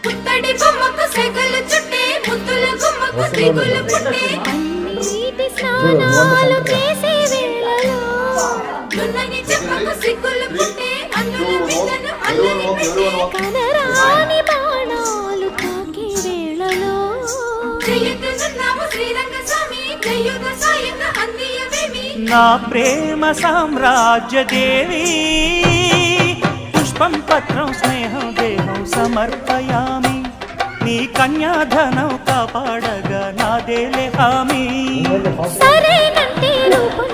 పుత్తడి బొమ్మకు సెగలు చుట్టే ముద్దుల గుమ్మకు దిగులు పుట్టే నీటి స్నానాలు చేసే వేళలో దున్నని చెప్పకు సిగ్గులు పుట్టే అన్నుల బిడ్డను అల్లరి పెట్టే కనరాని బాణాలు తాకే వేళలో జయతున్నాము శ్రీరంగ స్వామి జయుగ సాయుగ అందియవేమి నా ప్రేమ సామ్రాజ్య దేవి పుష్పం పత్రం స్నేహం దేహం సమర్పయామి నీ కన్యాధనం కాపాడగా నాదేలే హామీ సరేనంటే రూపం